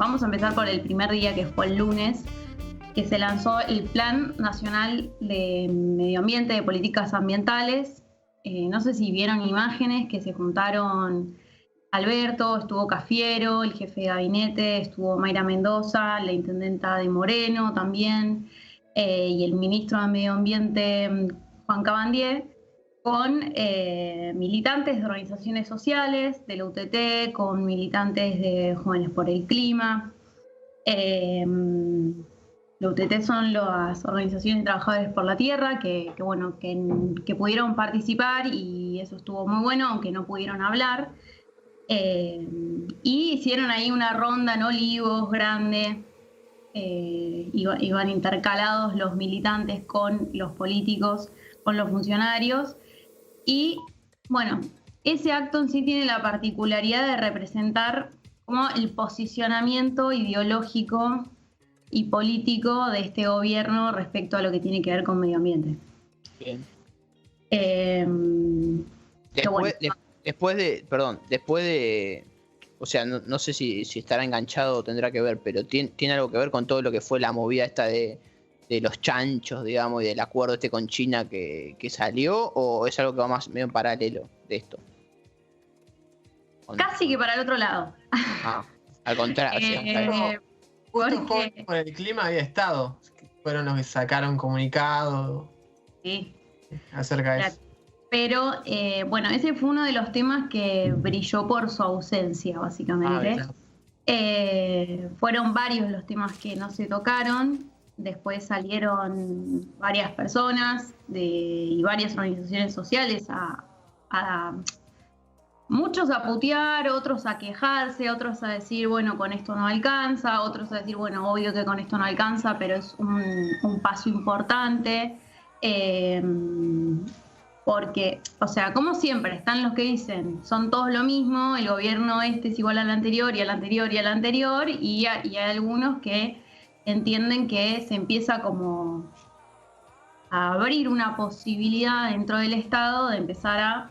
vamos a empezar por el primer día, que fue el lunes, que se lanzó el Plan Nacional de Medio Ambiente, de Políticas Ambientales. No sé si vieron imágenes que se juntaron Alberto, estuvo Cafiero, el jefe de gabinete, estuvo Mayra Mendoza, la intendenta de Moreno también, y el ministro de Medio Ambiente, Juan Cabandier, con militantes de organizaciones sociales, de la UTT, con militantes de Jóvenes por el Clima. La UTT son las organizaciones de trabajadores por la tierra que pudieron participar, y eso estuvo muy bueno, aunque no pudieron hablar. Y hicieron ahí una ronda en Olivos grande, iban intercalados los militantes con los políticos, con los funcionarios. Y bueno, ese acto en sí tiene la particularidad de representar como el posicionamiento ideológico y político de este gobierno respecto a lo que tiene que ver con medio ambiente. Bien. Después de, o sea, no sé si estará enganchado o tendrá que ver, pero tiene algo que ver con todo lo que fue la movida esta de los chanchos, digamos, y del acuerdo con China que salió, o es algo que va más medio en paralelo de esto. Casi que para el otro lado. Al contrario. Justo por el clima había estado. Fueron los que sacaron comunicado acerca de eso. Pero bueno, ese fue uno de los temas que brilló por su ausencia, básicamente. Fueron varios los temas que no se tocaron. Después salieron varias personas y varias organizaciones sociales muchos a putear, otros a quejarse, otros a decir, bueno, con esto no alcanza, otros a decir, bueno, obvio que con esto no alcanza, pero es un paso importante. Porque, o sea, como siempre, están los que dicen, son todos lo mismo, el gobierno es igual al anterior y al anterior y al anterior, y hay algunos que entienden que se empieza como a abrir una posibilidad dentro del Estado de empezar a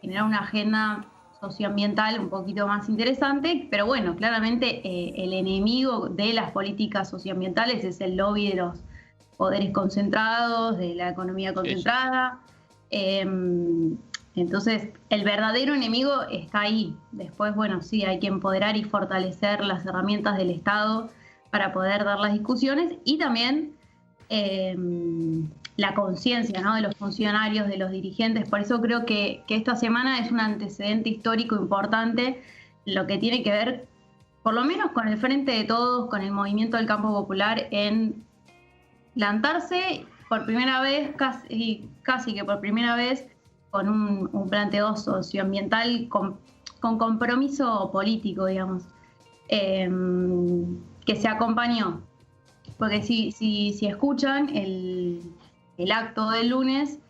generar una agenda socioambiental un poquito más interesante, pero bueno, claramente el enemigo de las políticas socioambientales es el lobby de los poderes concentrados, de la economía concentrada. Entonces, el verdadero enemigo está ahí. Después, bueno, sí, hay que empoderar y fortalecer las herramientas del Estado para poder dar las discusiones, y también la conciencia, ¿no?, de los funcionarios, de los dirigentes. Por eso creo que esta semana es un antecedente histórico importante, lo que tiene que ver, por lo menos con el Frente de Todos, con el Movimiento del Campo Popular, en plantarse por primera vez, casi que por primera vez, con un planteo socioambiental con compromiso político, digamos, que se acompañó. Porque si escuchan el acto del lunes,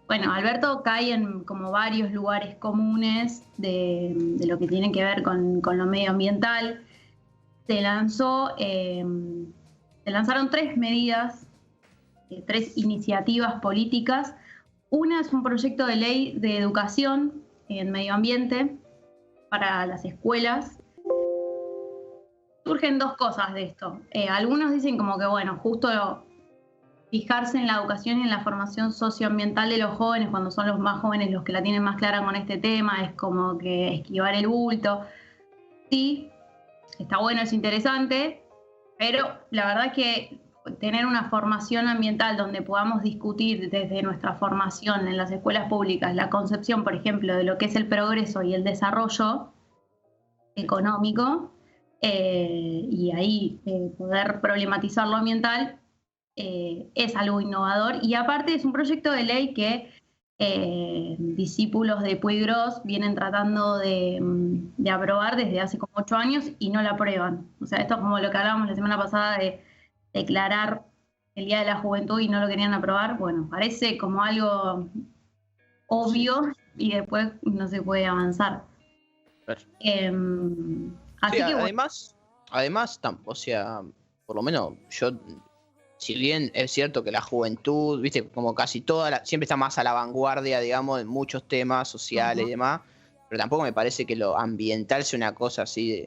bueno, Alberto cae en como varios lugares comunes de lo que tiene que ver con lo medioambiental. Se lanzaron 3 medidas, 3 iniciativas políticas. Una es un proyecto de ley de educación en medio ambiente para las escuelas. Surgen 2 cosas de esto. Algunos dicen como que, bueno, justo fijarse en la educación y en la formación socioambiental de los jóvenes, cuando son los más jóvenes los que la tienen más clara con este tema, es como que esquivar el bulto. Sí, está bueno, es interesante, pero la verdad es que tener una formación ambiental donde podamos discutir desde nuestra formación en las escuelas públicas la concepción, por ejemplo, de lo que es el progreso y el desarrollo económico, y ahí poder problematizar lo ambiental, es algo innovador. Y aparte es un proyecto de ley que discípulos de Puig Gros vienen tratando de aprobar desde hace como 8 años y no la aprueban. O sea, esto es como lo que hablábamos la semana pasada de declarar el Día de la Juventud y no lo querían aprobar. Bueno, parece como algo obvio y después no se puede avanzar. Así que además, o sea, por lo menos yo, si bien es cierto que la juventud, viste, como casi siempre está más a la vanguardia, digamos, en muchos temas sociales y demás, pero tampoco me parece que lo ambiental sea una cosa así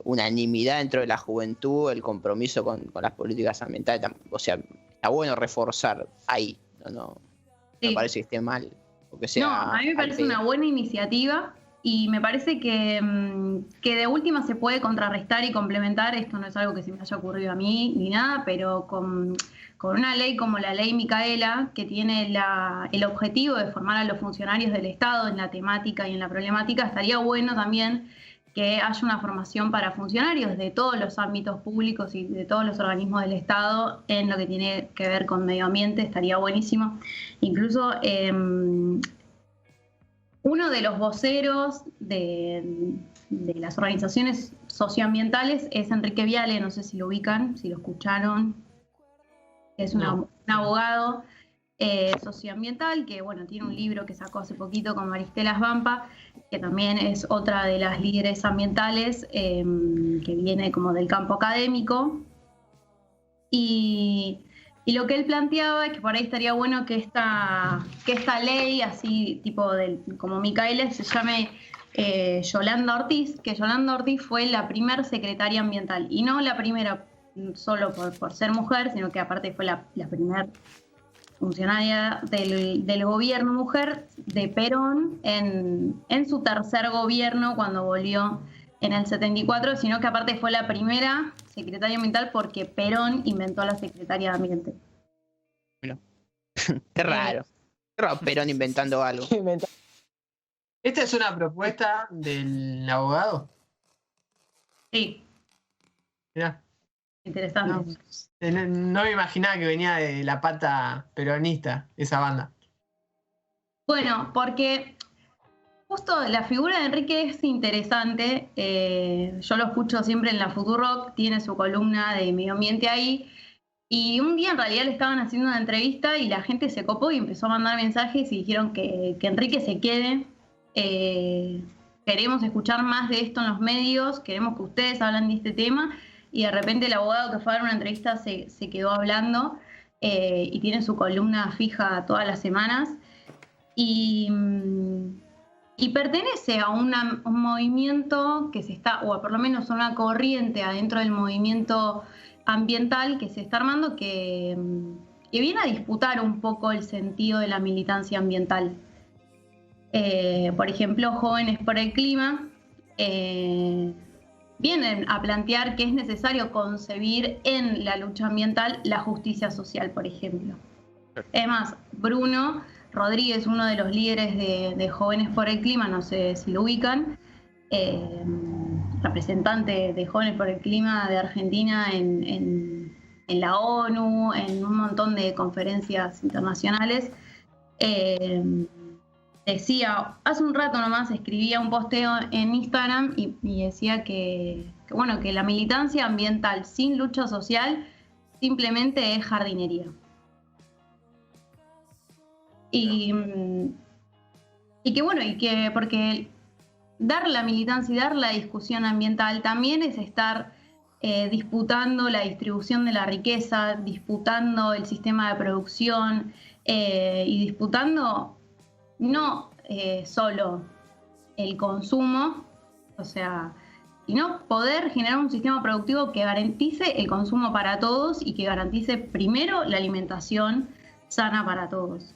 unanimidad dentro de la juventud el compromiso con las políticas ambientales. O sea, está bueno reforzar ahí, no me parece que esté mal. No, a mí me parece una buena iniciativa y me parece que de última se puede contrarrestar y complementar. Esto no es algo que se me haya ocurrido a mí ni nada, pero con una ley como la ley Micaela, que tiene el objetivo de formar a los funcionarios del Estado en la temática y en la problemática, estaría bueno también que haya una formación para funcionarios de todos los ámbitos públicos y de todos los organismos del Estado en lo que tiene que ver con medio ambiente. Estaría buenísimo. Incluso uno de los voceros de las organizaciones socioambientales es Enrique Viale, no sé si lo ubican, si lo escucharon. Es un abogado socioambiental que, bueno, tiene un libro que sacó hace poquito con Maristela Svampa, que también es otra de las líderes ambientales que viene como del campo académico. Y lo que él planteaba es que por ahí estaría bueno que esta ley, así tipo como Micaela, se llame Yolanda Ortiz, que Yolanda Ortiz fue la primer secretaria ambiental, y no la primera solo por ser mujer, sino que aparte fue la primera funcionaria del gobierno mujer de Perón en su tercer gobierno cuando volvió en el 74, sino que aparte fue la primera secretaria ambiental porque Perón inventó la Secretaría de Ambiente. Bueno. Qué raro. Perón inventando algo. ¿Esta es una propuesta del abogado? Sí. Mirá. Interesante. No me imaginaba que venía de la pata peronista, esa banda. Bueno, porque justo la figura de Enrique es interesante. Yo lo escucho siempre en la Futurock, tiene su columna de medio ambiente ahí. Y un día en realidad le estaban haciendo una entrevista y la gente se copó y empezó a mandar mensajes y dijeron que Enrique se quede. Queremos escuchar más de esto en los medios, queremos que ustedes hablen de este tema. Y de repente el abogado que fue a dar una entrevista se quedó hablando y tiene su columna fija todas las semanas. Y pertenece a un movimiento que se está, o por lo menos una corriente adentro del movimiento ambiental que se está armando que viene a disputar un poco el sentido de la militancia ambiental. Por ejemplo, Jóvenes por el Clima vienen a plantear que es necesario concebir en la lucha ambiental la justicia social, por ejemplo. Además, Bruno Rodríguez, uno de los líderes de Jóvenes por el Clima, no sé si lo ubican, representante de Jóvenes por el Clima de Argentina en la ONU, en un montón de conferencias internacionales, decía, hace un rato nomás escribía un posteo en Instagram y decía que la militancia ambiental sin lucha social simplemente es jardinería. Porque dar la militancia y dar la discusión ambiental también es estar disputando la distribución de la riqueza, disputando el sistema de producción y disputando no solo el consumo, o sea, sino poder generar un sistema productivo que garantice el consumo para todos y que garantice primero la alimentación sana para todos.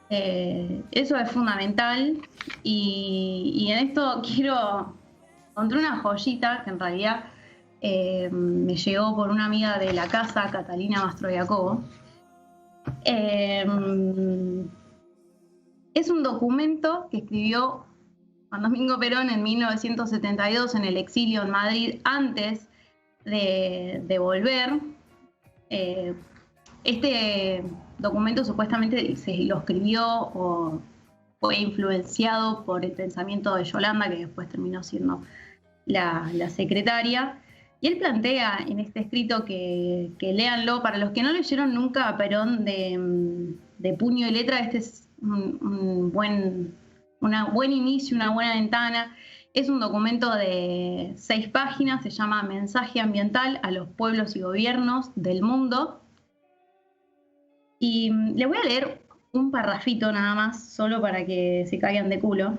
Eso es fundamental y en esto encontré una joyita que en realidad me llegó por una amiga de la casa, Catalina Mastroiacobo. Es un documento que escribió Juan Domingo Perón en 1972 en el exilio en Madrid antes de volver. Este documento supuestamente se lo escribió o fue influenciado por el pensamiento de Yolanda, que después terminó siendo la secretaria. Y él plantea en este escrito que léanlo, para los que no leyeron nunca a Perón de puño y letra, este es un buen inicio, una buena ventana. Es un documento de 6 páginas, se llama Mensaje ambiental a los pueblos y gobiernos del mundo. Y le voy a leer un parrafito nada más, solo para que se caigan de culo.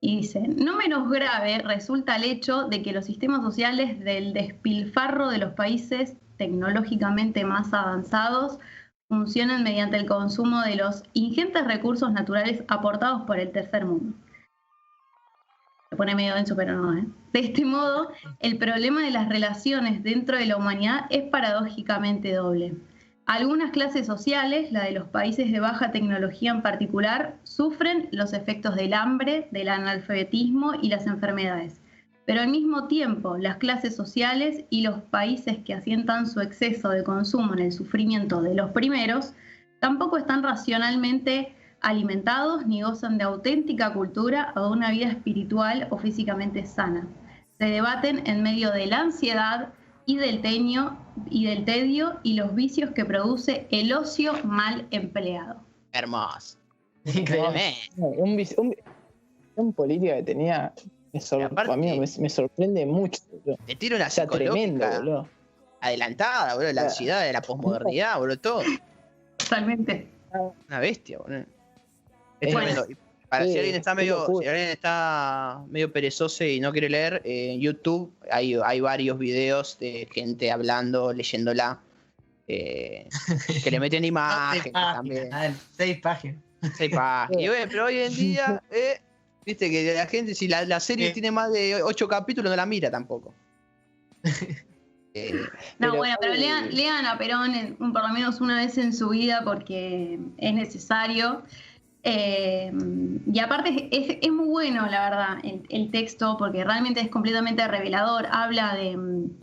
Y dice, no menos grave resulta el hecho de que los sistemas sociales del despilfarro de los países tecnológicamente más avanzados funcionan mediante el consumo de los ingentes recursos naturales aportados por el tercer mundo. Se pone medio denso, pero no, ¿eh? De este modo, el problema de las relaciones dentro de la humanidad es paradójicamente doble. Algunas clases sociales, la de los países de baja tecnología en particular, sufren los efectos del hambre, del analfabetismo y las enfermedades. Pero al mismo tiempo, las clases sociales y los países que asientan su exceso de consumo en el sufrimiento de los primeros, tampoco están racionalmente alimentados ni gozan de auténtica cultura o de una vida espiritual o físicamente sana. Se debaten en medio de la ansiedad y del tedio y los vicios que produce el ocio mal empleado. Hermoso. Increíble. Un política que tenía, a mí me sorprende mucho, boludo. Te tira una psicológica tremendo, boludo. Adelantada, boludo, la ansiedad de la posmodernidad, boludo, todo. Totalmente. Una bestia, boludo. Es tremendo. Si alguien está medio perezoso y no quiere leer, en YouTube hay varios videos de gente hablando, leyéndola, que le meten imágenes también. 6 páginas. 6 páginas. Y pero hoy en día, viste que la gente, si la serie tiene más de 8 capítulos, no la mira tampoco. Pero lean a Perón por lo menos una vez en su vida porque es necesario. Y aparte es muy bueno, la verdad, el texto, porque realmente es completamente revelador. Habla del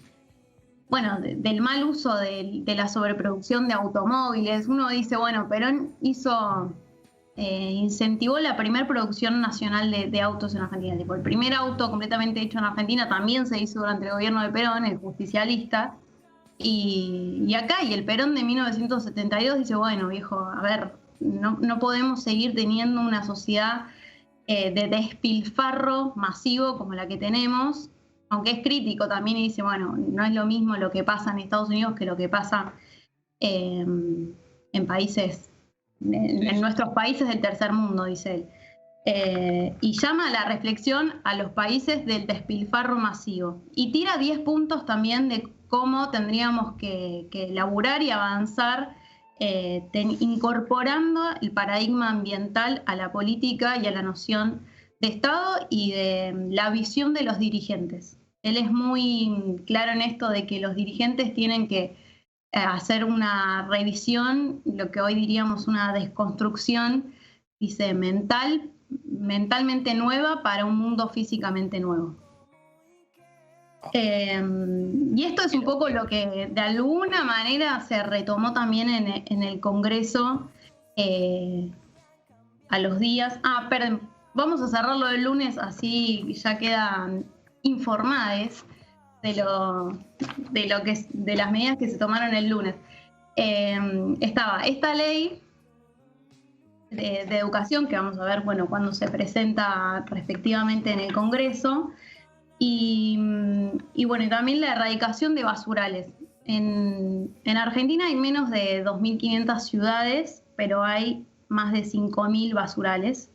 mal uso de la sobreproducción de automóviles. Uno dice, bueno, Perón incentivó la primera producción nacional de autos en Argentina. Tipo, el primer auto completamente hecho en Argentina también se hizo durante el gobierno de Perón, el justicialista. Y acá, y el Perón de 1972 dice, bueno, viejo, a ver, no podemos seguir teniendo una sociedad de despilfarro masivo como la que tenemos, aunque es crítico también y dice, bueno, no es lo mismo lo que pasa en Estados Unidos que lo que pasa en países, en nuestros países del tercer mundo, dice él. Y llama a la reflexión a los países del despilfarro masivo. Y tira 10 puntos también de cómo tendríamos que laburar y avanzar incorporando el paradigma ambiental a la política y a la noción de Estado y de la visión de los dirigentes. Él es muy claro en esto de que los dirigentes tienen que hacer una revisión, lo que hoy diríamos una desconstrucción, dice, mentalmente nueva para un mundo físicamente nuevo. Y esto es un poco lo que de alguna manera se retomó también en el Congreso a los días. Perdón, vamos a cerrarlo el lunes, así ya quedan informadas de las medidas que se tomaron el lunes. Estaba esta ley de educación que vamos a ver, bueno, cuando se presenta respectivamente en el Congreso. Y bueno, y también la erradicación de basurales. En Argentina hay menos de 2.500 ciudades, pero hay más de 5.000 basurales.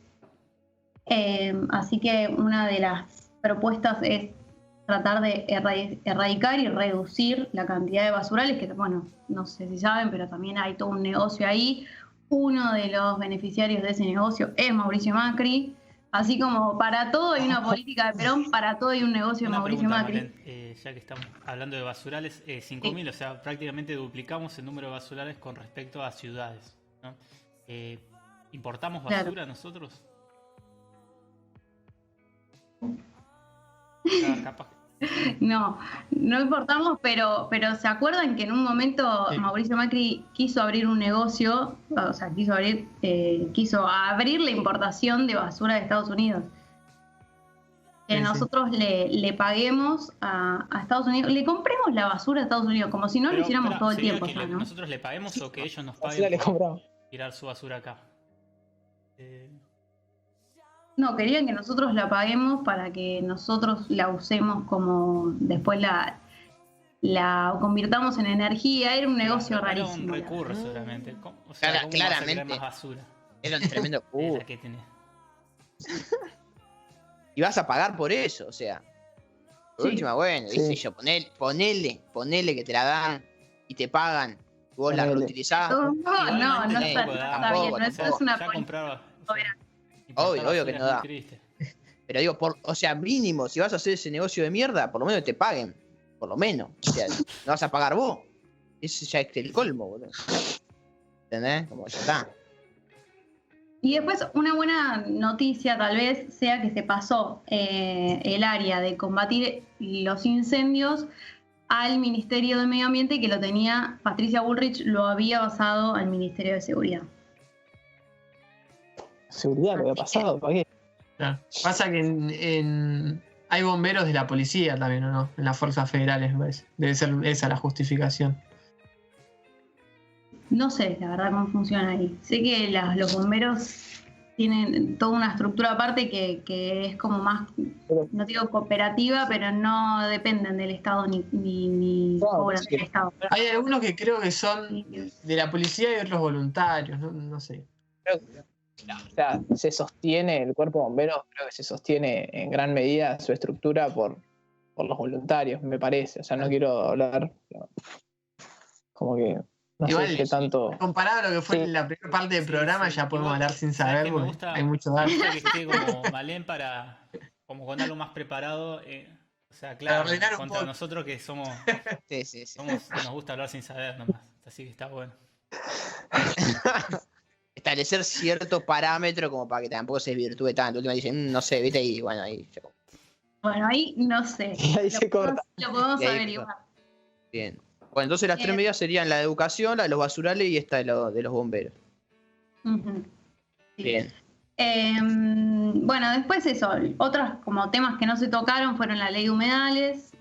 Así que una de las propuestas es tratar de erradicar y reducir la cantidad de basurales, que bueno, no sé si saben, pero también hay todo un negocio ahí. Uno de los beneficiarios de ese negocio es Mauricio Macri. Así como para todo hay una política de Perón, para todo hay un negocio de Mauricio Macri. Marlene, ya que estamos hablando de basurales, 5.000, o sea, prácticamente duplicamos el número de basurales con respecto a ciudades, ¿no? ¿Importamos basura nosotros? Capaz. No importamos, pero ¿se acuerdan que en un momento Mauricio Macri quiso abrir un negocio, o sea, quiso abrir la importación de basura de Estados Unidos? Que nosotros le paguemos a Estados Unidos, le compremos la basura a Estados Unidos, como si no lo hiciéramos todo el tiempo. Que ¿no? nosotros le paguemos o que ellos nos paguen por tirar su basura acá. No, querían que nosotros la paguemos para que nosotros la usemos como después la convirtamos en energía. Era un negocio rarísimo. Era un recurso, seguramente. O sea, claramente. Más basura? Era un tremendo. Que tenés. y vas a pagar por eso, o sea. Por última, bueno, dice yo, ponele que te la dan y te pagan, vos la reutilizás. No está bien, no, eso es una política. Obvio que no da. Pero digo, o sea, mínimo, si vas a hacer ese negocio de mierda, por lo menos te paguen. Por lo menos. O sea, no vas a pagar vos. Ese ya es el colmo, boludo. ¿Entendés? Como ya está. Y después una buena noticia tal vez sea que se pasó el área de combatir los incendios al Ministerio de Medio Ambiente, que lo tenía Patricia Bullrich, lo había pasado al Ministerio de Seguridad. ¿Seguridad lo había pasado? ¿Para qué? Claro. Pasa que hay bomberos de la policía también, ¿o no? En las fuerzas federales, me parece. Debe ser esa la justificación. No sé, la verdad, cómo funciona ahí. Sé que los bomberos tienen toda una estructura aparte que es como más, no digo cooperativa, pero no dependen del Estado ni cobran del Estado. Hay algunos que creo que son de la policía y otros voluntarios, no sé. O sea, se sostiene, el cuerpo de bomberos creo que se sostiene en gran medida su estructura por los voluntarios, me parece. O sea, no quiero hablar como que no igual, sé qué tanto. Comparado a lo que fue la primera parte del programa, ya podemos hablar sin saber, porque hay mucho datos. Que esté como Malén para, como con algo más preparado, o sea, claro, contra nosotros que somos, nos gusta hablar sin saber nomás, así que está bueno. Establecer cierto parámetro como para que tampoco se desvirtúe tanto. Última dicen, no sé, viste, y bueno, ahí. Bueno, ahí no sé. Y ahí se corta. Lo podemos averiguar. Bien. Bueno, entonces las tres medidas serían la de educación, la de los basurales y esta de los bomberos. Uh-huh. Sí. Bien. Bueno, después eso, otros como temas que no se tocaron fueron la ley de humedales.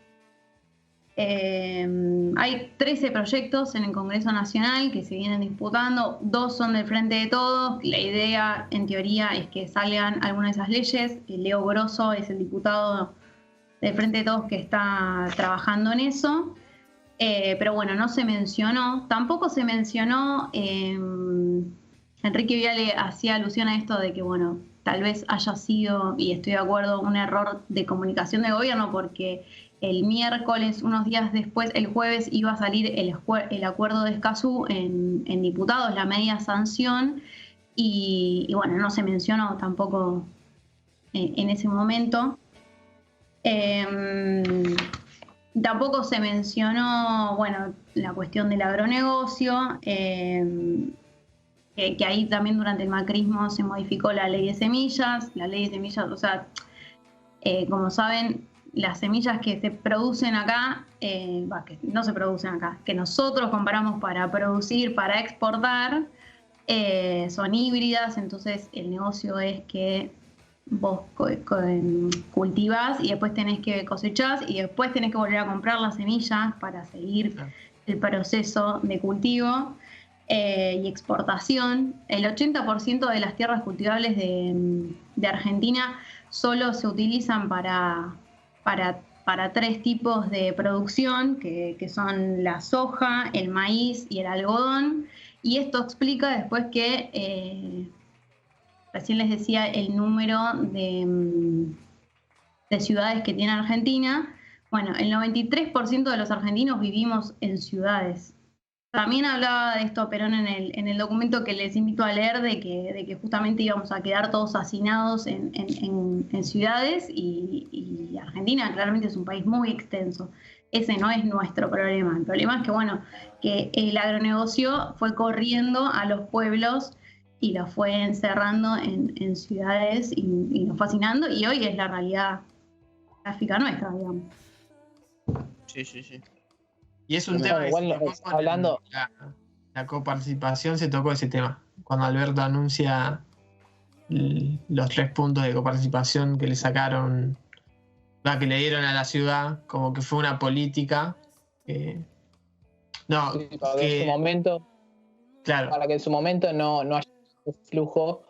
Hay 13 proyectos en el Congreso Nacional que se vienen disputando, 2 son del Frente de Todos. La idea, en teoría, es que salgan algunas de esas leyes. Leo Grosso es el diputado del Frente de Todos que está trabajando en eso. Pero bueno, no se mencionó. Tampoco se mencionó, Enrique Viale hacía alusión a esto de que, bueno, tal vez haya sido, y estoy de acuerdo, un error de comunicación del gobierno, porque el miércoles, unos días después, el jueves, iba a salir el acuerdo de Escazú en diputados, la media sanción, y bueno, no se mencionó tampoco en ese momento. Tampoco se mencionó, bueno, la cuestión del agronegocio, que ahí también durante el macrismo se modificó la ley de semillas. La ley de semillas, o sea, como saben, las semillas que se producen acá, que no se producen acá, que nosotros compramos para producir, para exportar, son híbridas. Entonces el negocio es que vos cultivás y después tenés que cosechar y después tenés que volver a comprar las semillas para seguir el proceso de cultivo y exportación. El 80% de las tierras cultivables de Argentina solo se utilizan para 3 tipos de producción, que son la soja, el maíz y el algodón. Y esto explica después que, recién les decía el número de ciudades que tiene Argentina. Bueno, el 93% de los argentinos vivimos en ciudades. También hablaba de esto Perón en el documento que les invito a leer, de que justamente íbamos a quedar todos hacinados en ciudades, y Argentina claramente es un país muy extenso. Ese no es nuestro problema. El problema es que, bueno, que el agronegocio fue corriendo a los pueblos y los fue encerrando en ciudades y nos fue hacinando, y hoy es la realidad gráfica nuestra, digamos. Sí. Y es un tema igual hablando la coparticipación, se tocó ese tema. Cuando Alberto anuncia los 3 puntos de coparticipación que le sacaron, que le dieron a la ciudad, como que fue una política en su momento, claro, para que en su momento no haya un flujo,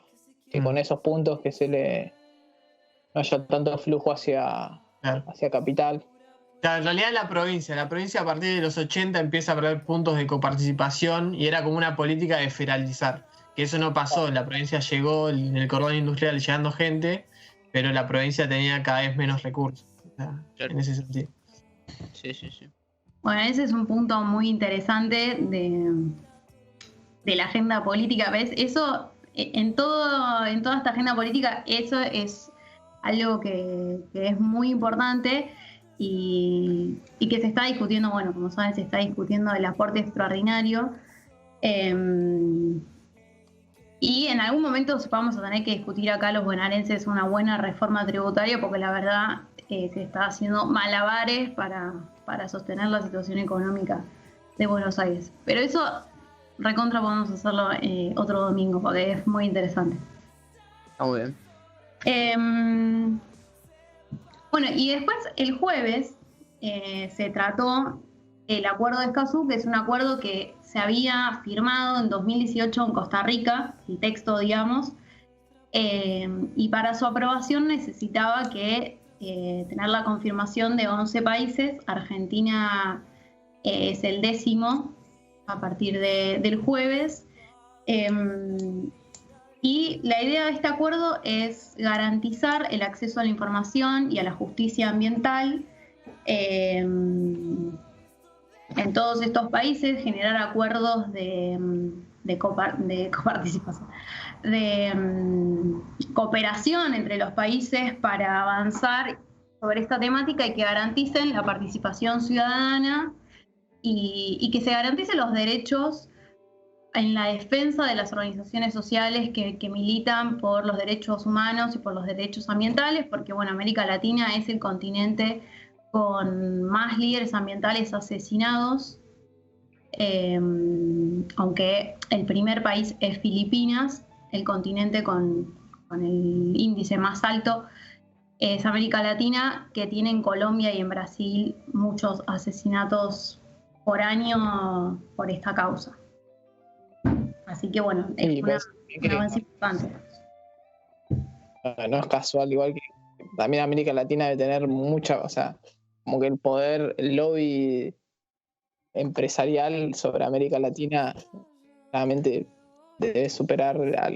que con esos puntos que no haya tanto flujo hacia capital. Claro, en realidad la provincia a partir de los 80 empieza a perder puntos de coparticipación y era como una política de federalizar, que eso no pasó. En la provincia llegó en el cordón industrial llegando gente pero la provincia tenía cada vez menos recursos, o sea, Claro. en ese sentido. Sí. Bueno, ese es un punto muy interesante de la agenda política. ¿Ves? Eso, en toda esta agenda política, eso es algo que es muy importante y que se está discutiendo, bueno, como saben, se está discutiendo el aporte extraordinario. Y en algún momento vamos a tener que discutir acá los bonaerenses una buena reforma tributaria, porque la verdad se está haciendo malabares para sostener la situación económica de Buenos Aires. Pero eso recontra podemos hacerlo otro domingo, porque es muy interesante. Está muy bien. Bueno, y después el jueves se trató el acuerdo de Escazú, que es un acuerdo que se había firmado en 2018 en Costa Rica, el texto, digamos, y para su aprobación necesitaba que tener la confirmación de 11 países. Argentina es el 10º a partir del jueves. Y la idea de este acuerdo es garantizar el acceso a la información y a la justicia ambiental en todos estos países, generar acuerdos de coparticipación, de cooperación entre los países para avanzar sobre esta temática y que garanticen la participación ciudadana y que se garanticen los derechos en la defensa de las organizaciones sociales que militan por los derechos humanos y por los derechos ambientales, porque bueno, América Latina es el continente con más líderes ambientales asesinados, aunque el primer país es Filipinas, el continente con el índice más alto es América Latina, que tiene en Colombia y en Brasil muchos asesinatos por año por esta causa. Así que bueno, es un avance importante. No es casual, igual que también América Latina debe tener mucha, o sea, como que el poder, el lobby empresarial sobre América Latina realmente debe superar a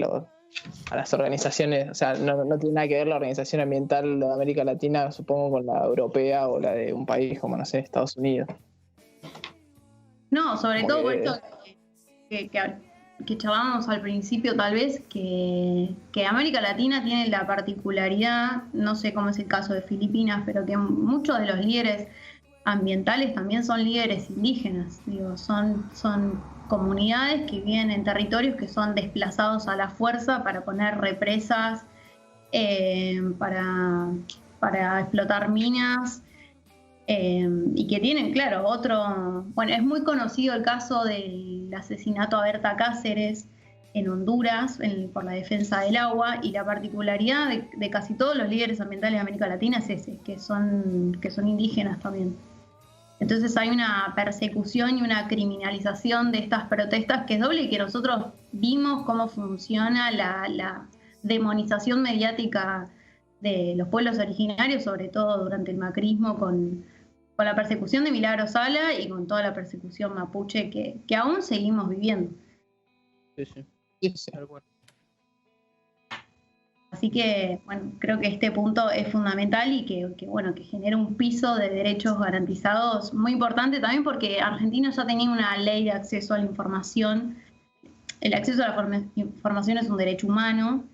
las organizaciones, o sea, no tiene nada que ver la organización ambiental de América Latina, supongo, con la europea o la de un país como, no sé, Estados Unidos. No, sobre todo por esto que charlábamos al principio, tal vez, que América Latina tiene la particularidad, no sé cómo es el caso de Filipinas, pero que muchos de los líderes ambientales también son líderes indígenas, digo, son comunidades que viven en territorios que son desplazados a la fuerza para poner represas, para explotar minas, y que tienen, claro, bueno, es muy conocido el caso del asesinato a Berta Cáceres en Honduras por la defensa del agua, y la particularidad de casi todos los líderes ambientales de América Latina es ese, que son indígenas también. Entonces hay una persecución y una criminalización de estas protestas que es doble, y que nosotros vimos cómo funciona la demonización mediática de los pueblos originarios, sobre todo durante el macrismo, con la persecución de Milagro Sala y con toda la persecución mapuche que aún seguimos viviendo. Sí. Así que, bueno, creo que este punto es fundamental y que genera un piso de derechos garantizados muy importante también, porque Argentina ya tenía una ley de acceso a la información. El acceso a la información es un derecho humano.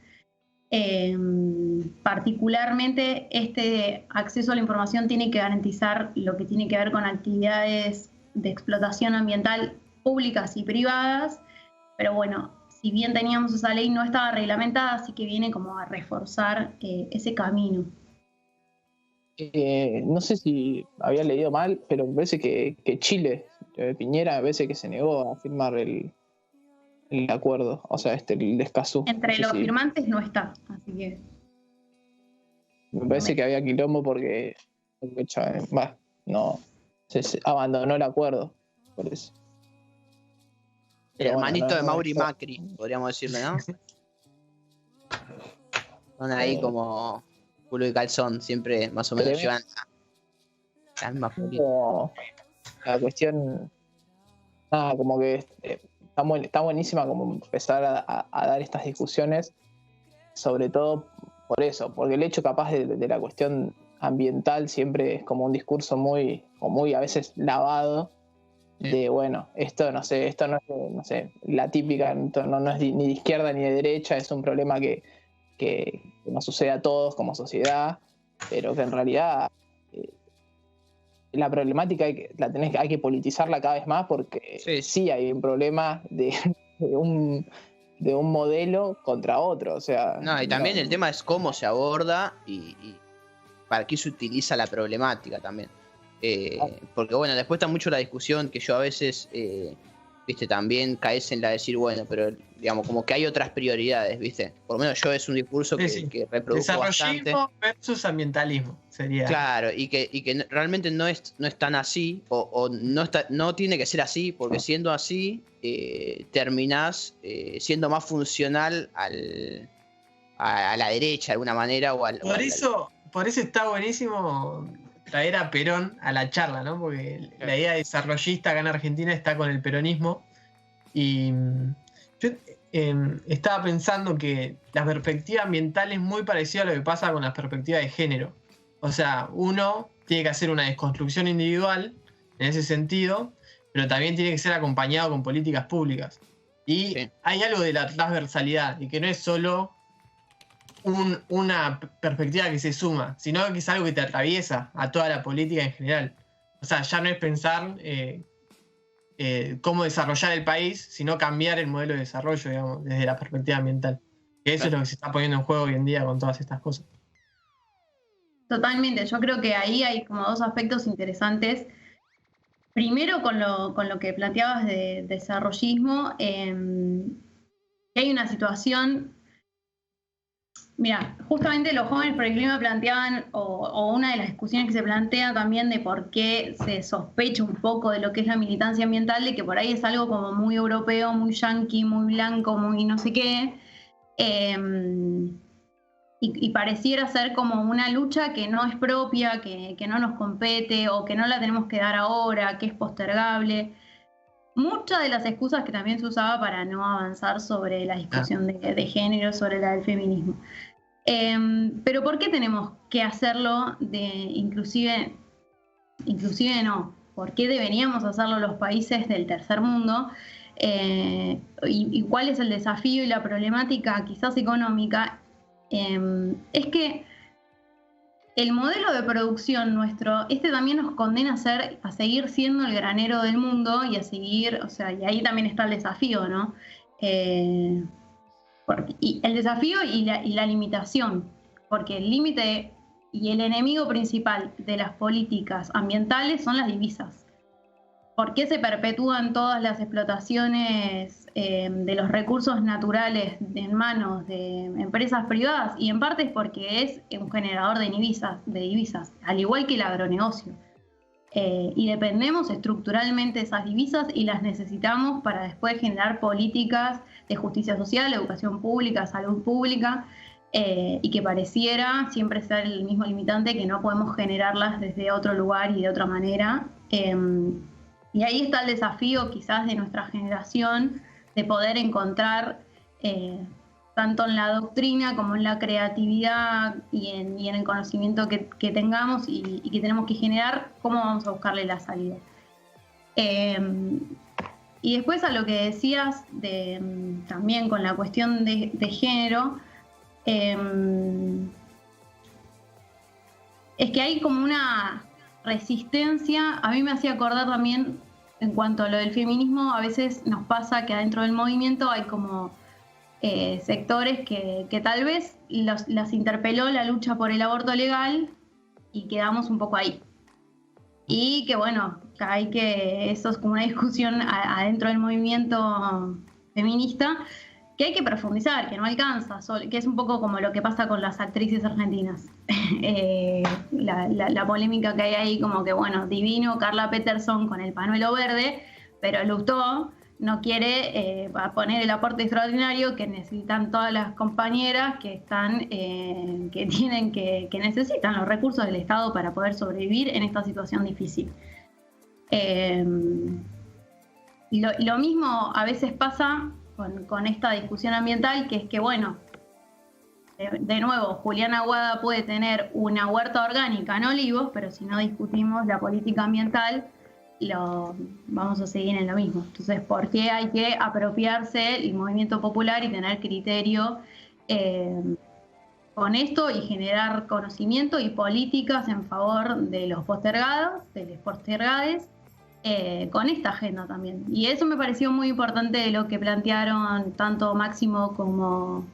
Particularmente este acceso a la información tiene que garantizar lo que tiene que ver con actividades de explotación ambiental públicas y privadas, pero bueno, si bien teníamos esa ley, no estaba reglamentada, así que viene como a reforzar ese camino. No sé si había leído mal, pero me parece que Chile, Piñera, me parece que se negó a firmar el acuerdo, o sea, el de Escazú. Entre los firmantes no está, así que... Me parece que había quilombo porque no se abandonó el acuerdo, por eso. El hermanito de Mauri Macri, podríamos decirle, ¿no? Son ahí como culo y calzón, siempre más o menos llevan la misma política. La cuestión, como que está buenísima como empezar a dar estas discusiones, sobre todo por eso, porque el hecho capaz de la cuestión ambiental siempre es como un discurso muy a veces lavado, de bueno, esto no sé, no sé, la típica, no es ni de izquierda ni de derecha, es un problema que nos sucede a todos como sociedad, pero que en realidad la problemática hay que politizarla cada vez más, porque sí hay un problema de un modelo contra otro, o sea... No, y también el tema es cómo se aborda y para qué se utiliza la problemática también. Porque bueno, después está mucho la discusión que yo a veces, viste, también caes en la de decir, bueno, pero digamos, como que hay otras prioridades, viste. Por lo menos yo es un discurso que reproduzco bastante. Desarrollismo versus ambientalismo sería. Claro, y que realmente no es tan así, o no tiene que ser así, porque siendo así, terminás siendo más funcional a la derecha de alguna manera. Por eso está buenísimo traer a Perón a la charla, ¿no? Porque la idea desarrollista acá en Argentina está con el peronismo. Y yo estaba pensando que la perspectiva ambiental es muy parecida a lo que pasa con la perspectiva de género. O sea, uno tiene que hacer una desconstrucción individual en ese sentido, pero también tiene que ser acompañado con políticas públicas. Y hay algo de la transversalidad, y que no es solo una perspectiva que se suma, sino que es algo que te atraviesa a toda la política en general. O sea, ya no es pensar cómo desarrollar el país, sino cambiar el modelo de desarrollo, digamos, desde la perspectiva ambiental. Que eso es lo que se está poniendo en juego hoy en día con todas estas cosas. Totalmente, yo creo que ahí hay como dos aspectos interesantes. Primero, con lo que planteabas de desarrollismo, que hay una situación. Mira, justamente los jóvenes por el clima planteaban, o una de las discusiones que se plantea también de por qué se sospecha un poco de lo que es la militancia ambiental, de que por ahí es algo como muy europeo, muy yanqui, muy blanco, muy no sé qué, y pareciera ser como una lucha que no es propia, que no nos compete, o que no la tenemos que dar ahora, que es postergable. Muchas de las excusas que también se usaba para no avanzar sobre la discusión de género, sobre la del feminismo. Pero ¿por qué tenemos que hacerlo inclusive no? ¿Por qué deberíamos hacerlo los países del tercer mundo? Y cuál es el desafío y la problemática quizás económica? Es que el modelo de producción nuestro, también nos condena a seguir siendo el granero del mundo y a seguir, o sea, y ahí también está el desafío, ¿no? Y el desafío y la limitación, porque el límite y el enemigo principal de las políticas ambientales son las divisas. ¿Por qué se perpetúan todas las explotaciones de los recursos naturales en manos de empresas privadas? Y en parte es porque es un generador de divisas, al igual que el agronegocio. Y dependemos estructuralmente de esas divisas y las necesitamos para después generar políticas de justicia social, educación pública, salud pública, y que pareciera siempre ser el mismo limitante, que no podemos generarlas desde otro lugar y de otra manera. Y ahí está el desafío quizás de nuestra generación, de poder encontrar, tanto en la doctrina como en la creatividad y en el conocimiento que tengamos y que tenemos que generar, cómo vamos a buscarle la salida. Y después, a lo que decías también con la cuestión de género, es que hay como una resistencia. A mí me hacía acordar también, en cuanto a lo del feminismo, a veces nos pasa que adentro del movimiento hay como sectores que tal vez las interpeló la lucha por el aborto legal y quedamos un poco ahí. Y que bueno, eso es como una discusión adentro del movimiento feminista que hay que profundizar, que no alcanza, que es un poco como lo que pasa con las actrices argentinas. La polémica que hay ahí, como que bueno, divino Carla Peterson con el pañuelo verde, pero Lustó no quiere poner el aporte extraordinario que necesitan todas las compañeras que están, que necesitan los recursos del Estado para poder sobrevivir en esta situación difícil. Lo mismo a veces pasa con esta discusión ambiental, que es que bueno, de nuevo, Julián Aguada puede tener una huerta orgánica en Olivos, pero si no discutimos la política ambiental, vamos a seguir en lo mismo. Entonces, ¿por qué hay que apropiarse el movimiento popular y tener criterio con esto y generar conocimiento y políticas en favor de los postergados, de los postergades, con esta agenda también? Y eso me pareció muy importante de lo que plantearon tanto Máximo como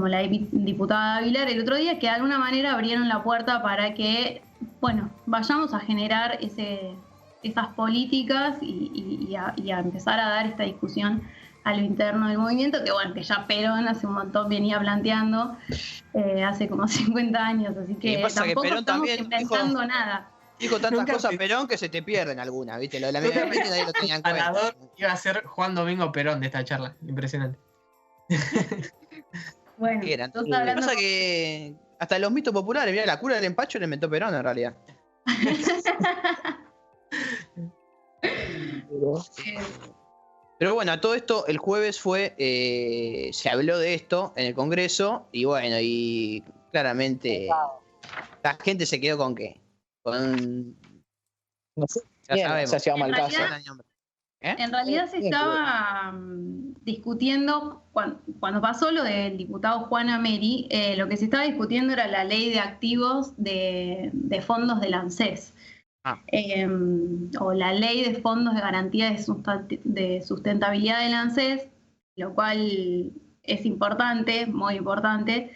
la diputada Aguilar el otro día, que de alguna manera abrieron la puerta para que, bueno, vayamos a generar esas políticas y a empezar a dar esta discusión a lo interno del movimiento, que bueno, que ya Perón hace un montón venía planteando, hace como 50 años, así que tampoco que estamos inventando nada. Dijo tantas cosas Perón que se te pierden algunas, ¿viste? Lo de la media ambiente nadie lo tenía en cuenta. El ganador iba a ser Juan Domingo Perón de esta charla, impresionante. Bueno, lo que pasa que hasta los mitos populares, mira, la cura del empacho la inventó Perón en realidad. Pero bueno, a todo esto, el jueves se habló de esto en el Congreso y bueno, y claramente la gente se quedó con qué. No sé, ya sabemos. Se hacía mal caso. En realidad se estaba discutiendo, cuando pasó lo del diputado Juan Ameri, lo que se estaba discutiendo era la ley de activos de fondos del ANSES. O la ley de fondos de garantía de sustentabilidad del ANSES, lo cual es importante, muy importante.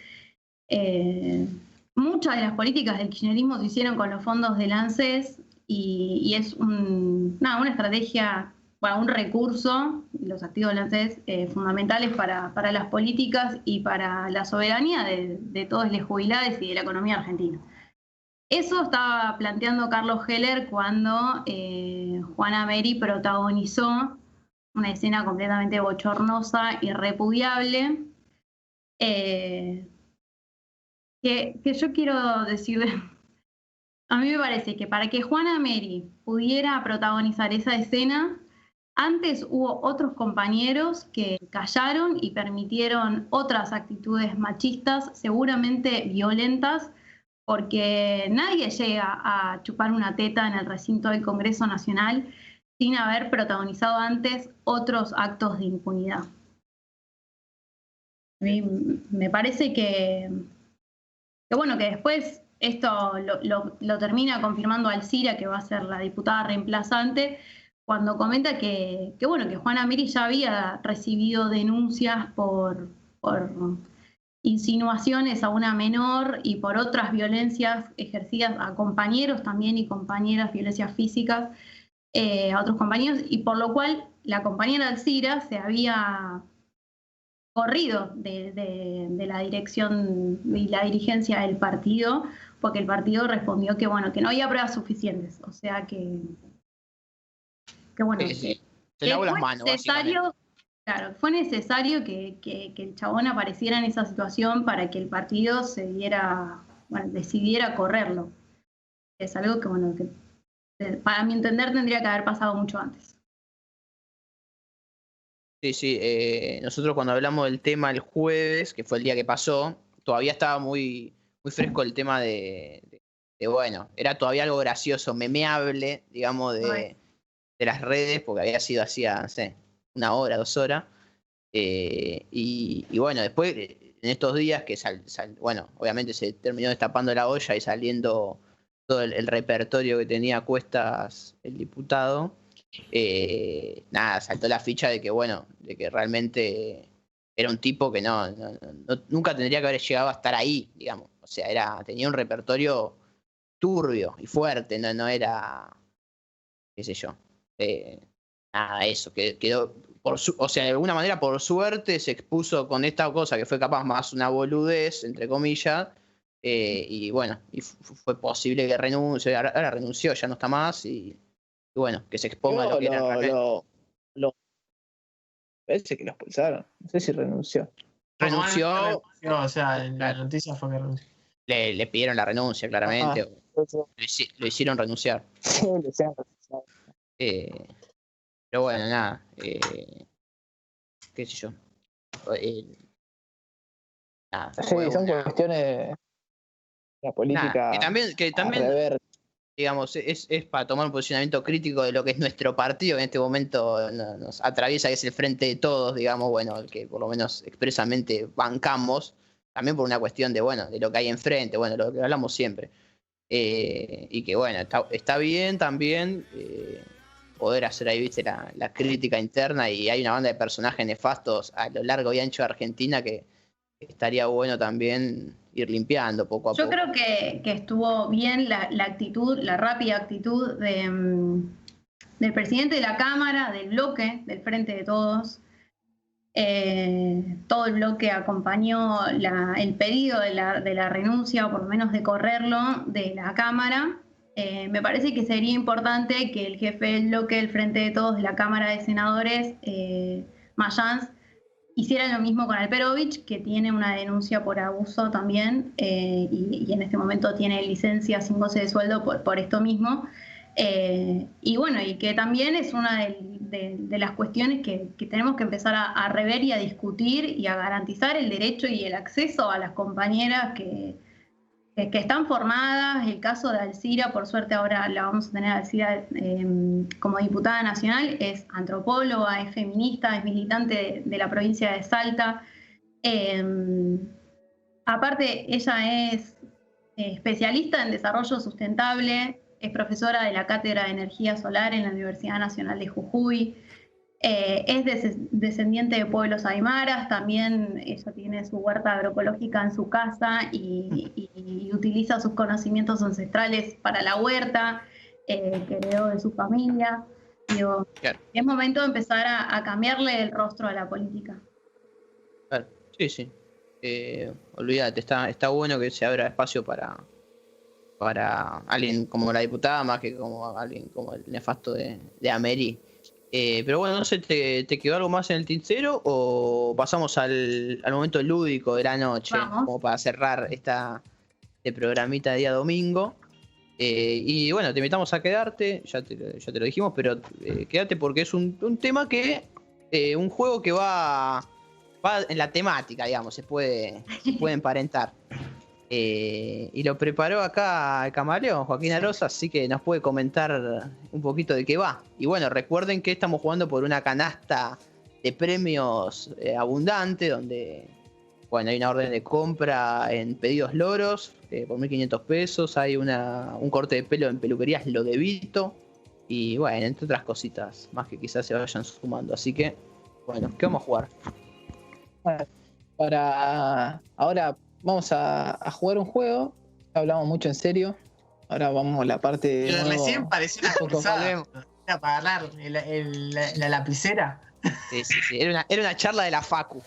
Muchas de las políticas del kirchnerismo se hicieron con los fondos del ANSES y es una estrategia, un recurso, los activos del ANSES, fundamentales para las políticas y para la soberanía de todos los jubilados y de la economía argentina. Eso estaba planteando Carlos Heller cuando Juan Ameri protagonizó una escena completamente bochornosa y repudiable. Que yo quiero decir, a mí me parece que para que Juan Ameri pudiera protagonizar esa escena, antes hubo otros compañeros que callaron y permitieron otras actitudes machistas, seguramente violentas, porque nadie llega a chupar una teta en el recinto del Congreso Nacional sin haber protagonizado antes otros actos de impunidad. A mí me parece que bueno, que después esto lo termina confirmando Alcira, que va a ser la diputada reemplazante, cuando comenta que Juan Ameri ya había recibido denuncias por insinuaciones a una menor y por otras violencias ejercidas a compañeros también y compañeras, violencias físicas a otros compañeros, y por lo cual la compañera Alcira se había corrido de la dirección y la dirigencia del partido, porque el partido respondió que no había pruebas suficientes, o sea que bueno, sí. Se lavó las manos, necesario. Claro, fue necesario que el chabón apareciera en esa situación para que el partido decidiera correrlo. Es algo que para mi entender tendría que haber pasado mucho antes. Sí, nosotros cuando hablamos del tema el jueves, que fue el día que pasó, todavía estaba muy, muy fresco el tema de era todavía algo gracioso, memeable, digamos, de las redes, porque había sido hacía, no sé, 1 hora, 2 horas. Y bueno, después, en estos días que obviamente se terminó destapando la olla y saliendo todo el repertorio que tenía a cuestas el diputado, saltó la ficha de que realmente era un tipo que nunca tendría que haber llegado a estar ahí, digamos. O sea, tenía un repertorio turbio y fuerte, no era, qué sé yo, eso, quedó, de alguna manera, por suerte, se expuso con esta cosa que fue capaz más una boludez, entre comillas, y fue posible que renuncie, ahora renunció, ya no está más, y bueno, que se exponga lo que era realmente. Parece que lo expulsaron, no sé si renunció. Renunció, o sea, en la noticia fue que renunció. Le pidieron la renuncia, claramente, lo hicieron renunciar. Sí, lo hicieron renunciar. Pero bueno, nada, qué sé yo. Sí, son cuestiones de la política. Que también digamos, es para tomar un posicionamiento crítico de lo que es nuestro partido, que en este momento nos atraviesa, que es el Frente de Todos, digamos, bueno, el que por lo menos expresamente bancamos, también por una cuestión de, bueno, de lo que hay enfrente, bueno, lo que hablamos siempre. Y que, bueno, está bien también poder hacer ahí, viste, la crítica interna, y hay una banda de personajes nefastos a lo largo y ancho de Argentina que estaría bueno también ir limpiando poco a poco. Yo creo que estuvo bien la actitud, la rápida actitud del presidente de la Cámara, del bloque, del Frente de Todos. Todo el bloque acompañó el pedido de la renuncia, o por lo menos de correrlo, de la Cámara. Me parece que sería importante que el jefe del bloque del Frente de Todos de la Cámara de Senadores, Mayans, hiciera lo mismo con Alperovich, que tiene una denuncia por abuso también, y en este momento tiene licencia sin goce de sueldo por esto mismo. Y bueno, y que también es una de las cuestiones que tenemos que empezar a rever y a discutir, y a garantizar el derecho y el acceso a las compañeras que están formadas. El caso de Alcira, por suerte ahora la vamos a tener a Alcira como diputada nacional, es antropóloga, es feminista, es militante de la provincia de Salta. Aparte, ella es especialista en desarrollo sustentable, es profesora de la Cátedra de Energía Solar en la Universidad Nacional de Jujuy, es descendiente de pueblos aymaras, también ella tiene su huerta agroecológica en su casa y utiliza sus conocimientos ancestrales para la huerta, que heredó de su familia. Digo, claro. Es momento de empezar a cambiarle el rostro a la política. Claro. Sí. Olvídate, está bueno que se abra espacio para alguien como la diputada, más que como alguien como el nefasto de Ameri. Pero bueno, no sé, ¿te quedó algo más en el tintero o pasamos al momento lúdico de la noche? Vamos. Como para cerrar este programita de día domingo. Y bueno, te invitamos a quedarte, ya te lo dijimos, pero quédate porque es un tema que, un juego que va en la temática, digamos, se puede emparentar. Y lo preparó acá el camaleón Joaquín Arosa, así que nos puede comentar un poquito de qué va. Y bueno, recuerden que estamos jugando por una canasta de premios abundante, donde bueno, hay una orden de compra en Pedidos Loros por 1.500 pesos, hay un corte de pelo en Peluquerías Lo de Vito, y bueno, entre otras cositas más que quizás se vayan sumando. Así que, bueno, ¿qué vamos a jugar? Ahora vamos a jugar un juego. Hablamos mucho en serio. Ahora vamos a la parte de. Pero recién parecía una cruzada. Era para agarrar la lapicera. Sí. Era una charla de la Facu.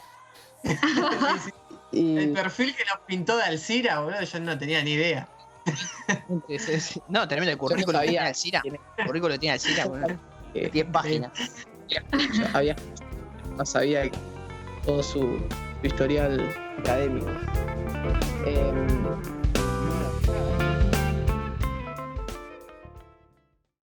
Y el perfil que nos pintó de Alcira, boludo, yo no tenía ni idea. No, tremendo el currículo que tiene Alcira. El currículo que tiene Alcira, boludo. 10 páginas. No sabía todo su historial académico.